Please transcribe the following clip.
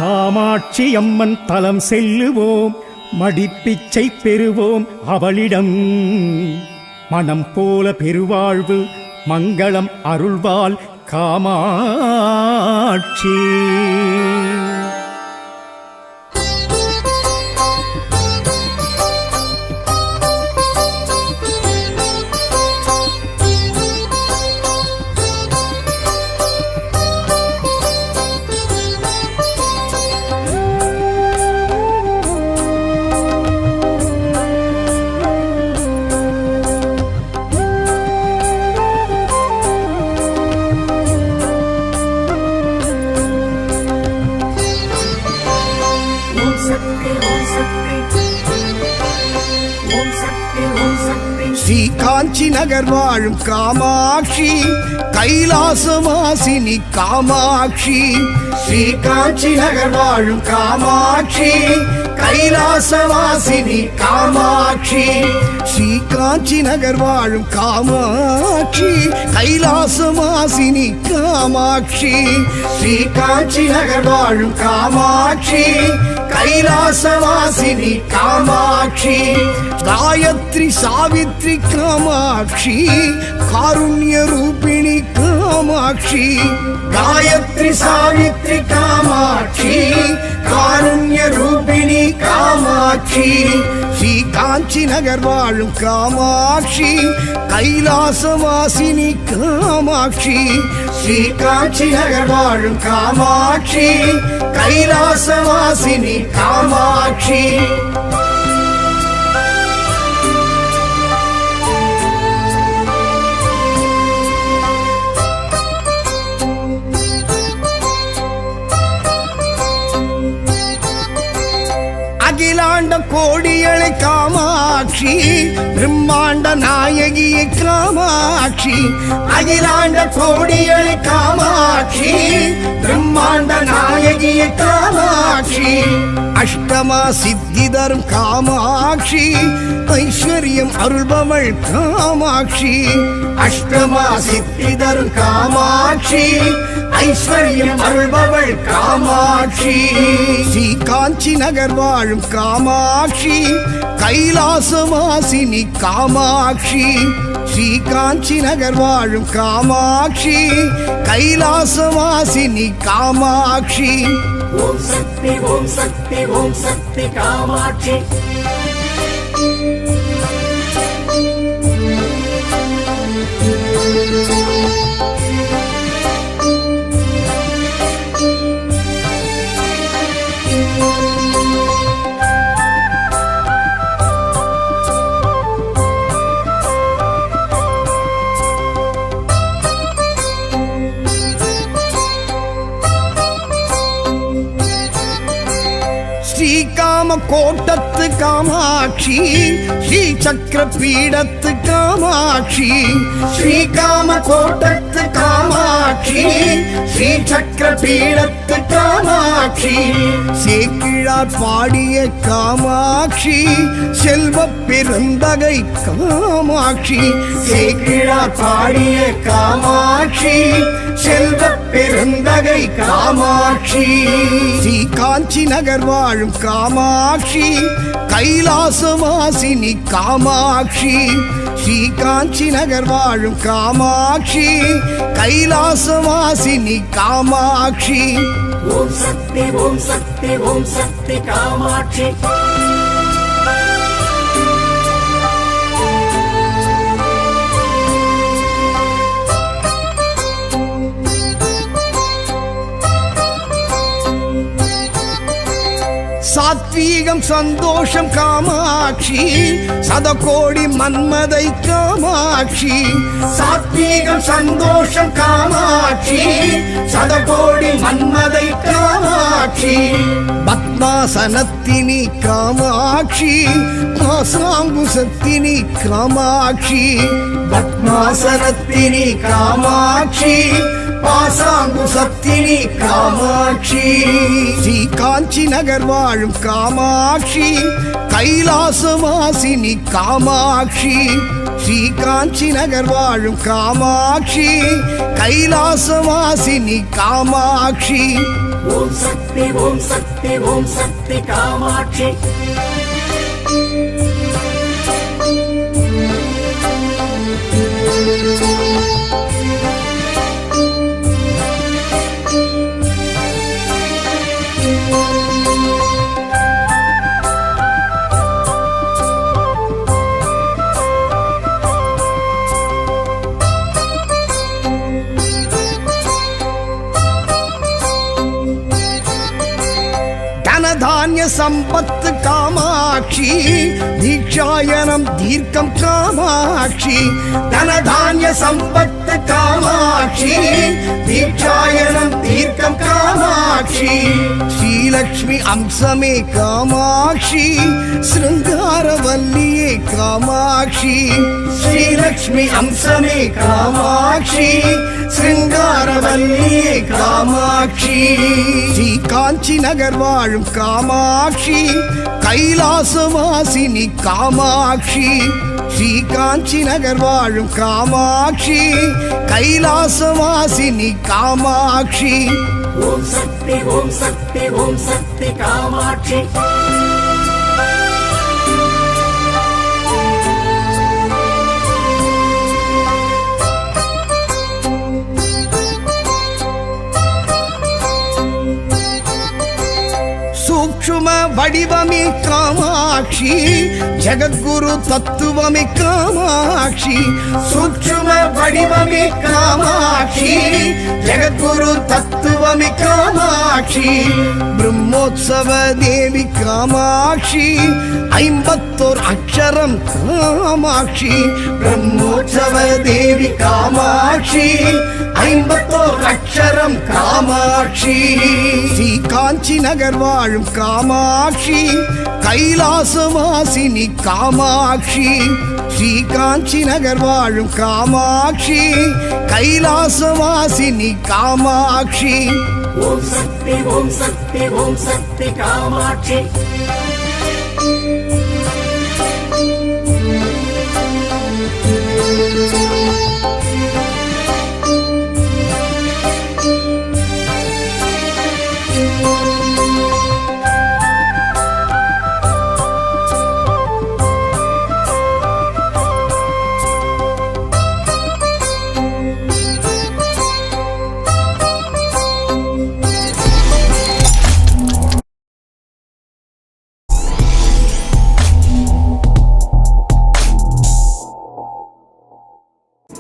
காமாட்சி அம்மன் தலம் செல்லுவோம், மடிப்பிச்சை பெறுவோம் அவளிடம். மனம் போல பெருவாழ்வு மங்களம் அருள்வாள் காமாட்சி. ஸ்ரீ காஞ்சி நகர் வாழும் காமாட்சி, கைலாசவாசினி காமாட்சி. ஸ்ரீ காஞ்சி நகர் வாழும் காமாட்சி, கைலாசவாசினி காமாட்சி. ஸ்ரீ காஞ்சி நகர் வாழும் காமாட்சி, கைலாசவாசினி காமாட்சி. ஸ்ரீ காஞ்சி நகர் வாழும் காமாட்சி, கைலாசவாசினி காமாட்சி. காயத்ரி சாவித்ரி காமாட்சி, காருண்ய ரூபிணி காமாட்சி. காயத்ரி சாவித்ரி காமாட்சி, காருண்ய ரூபிணி காமாட்சி. ஸ்ரீ காஞ்சி நகர் வாழும் காமாட்சி, கைலாசவாசினி காமாட்சி. ஸ்ரீ காஞ்சி நகர் வாழும் காமாட்சி, கைலாசவாசினி காமாட்சி. அகிலாண்ட கோடியளை காமாட்சி, பிரம்மாண்ட நாயகியை காமாட்சி. அகிலாண்ட கோடியளை காமாட்சி, பிரம்மாண்ட நாயகியை காமாட்சி. அஷ்டமா சித்தி தரும் காமாட்சி, ஐஸ்வர்யம் அருள்பவள் காமாட்சி. அஷ்டமா சித்தி தரும் காமாட்சி, ஐஸ்வர்யம் அருள்பவள் காமாட்சி. ஸ்ரீ காஞ்சி நகர் வாழும் காமாட்சி, கைலாசவாசினி காமாட்சி. ஸ்ரீ காஞ்சி நகர் வாழும் காமாட்சி, கைலாசவாசினி காமாட்சி. ஓம் சக்தி ஓம் சக்தி ஓம் சக்தி காமாட்சி. ஸ்ரீகாம கோட்டத்து காமாட்சி, ஸ்ரீ சக்கர பீடத்து காமாட்சி. ஸ்ரீகாம கோட்டத்து காமாட்சி, ஸ்ரீ சக்கர பீடத்து காமாட்சி. சேக்கிழார் பாடிய காமாட்சி, செல்வ பெருந்தகை காமாட்சி. சேக்கிழார் பாடிய காமாட்சி, செல்வ பெருந்தகை காமாட்சி. ஸ்ரீ காஞ்சி நகர் வாழும் காமாட்சி, கைலாசவாசினி காமாட்சி. ஸ்ரீ காஞ்சி நகர் வாழும் காமாட்சி, கைலாசவாசினி காமாட்சி. ஓம் சக்தி ஓம் சக்தி ஓம் சக்தி காமாட்சி. சாத்வீகம் சந்தோஷம் காமாட்சி, சதகோடி மன்மதை காமாட்சி. சாத்வீகம் சந்தோஷம் காமாட்சி, சதகோடி மன்மதை காமாட்சி. பத்மாசனத்தினி காமாட்சி, பாசாங்குசத்தினி காமாட்சி. பத்மாசனத்தினி காமாட்சி, பாசாங்குசத்தினி காமாட்சி. ஸ்ரீ காஞ்சி நகர் வாழும் காமாட்சி, கைலாசவாசினி காமாட்சி. ஸ்ரீ காஞ்சி நகர் வாழும் காமாட்சி, கைலாசவாசினி காமாட்சி. ஓம் சக்தி ஓம் சக்தி ஓம் சக்தி காமாட்சி தனதானிய சம்பத்து காமாட்சி தீட்சாயனம் தீர்க்கம் காமாட்சி தனதானிய சம்பத்து காமாட்சி தீட்சாயனம் தீர்க்கம் காமாட்சி ஸ்ரீலக்ஷ்மி அம்சமே காமாட்சி சிருங்காரவல்லியே காமாட்சி ஸ்ரீலக்ஷ்மி அம்சமே காமாட்சி சிருங்காரவல்லியே காமாட்சி ஸ்ரீ காஞ்சி நகர் வாழும் காமாட்சி கைலாசவாசினி காமாட்சி ஸ்ரீ காஞ்சி நகர் வாழும் காமாட்சி கைலாசவாசினி காமாட்சி ஓம் சக்தி ஓம் சக்தி ஓம் சக்தி காமாட்சி சூக்ஷ்ம வடிவமே காமாட்சி ஜெகத்குரு தத்துவமே காமாட்சி சூக்ஷ்ம வடிவமே காமாட்சி ஜெகத்குரு தத்துவமே காமாட்சி பிரம்மோத்சவ தேவி காமாட்சி 51 அக்ஷரம் காமாட்சி பிரம்மோற்சவ தேவி காமாட்சி 51 அக்ஷரம் காமாட்சி ஸ்ரீ காஞ்சி நகர் வாழும் காமாட்சி கைலாசவாசினி காமாட்சி ஸ்ரீ காஞ்சி நகர் வாழும் காமாட்சி கைலாசவாசினி காமாட்சி ஓம் சக்தி ஓம் சக்தி ஓம் சக்தி காமாட்சி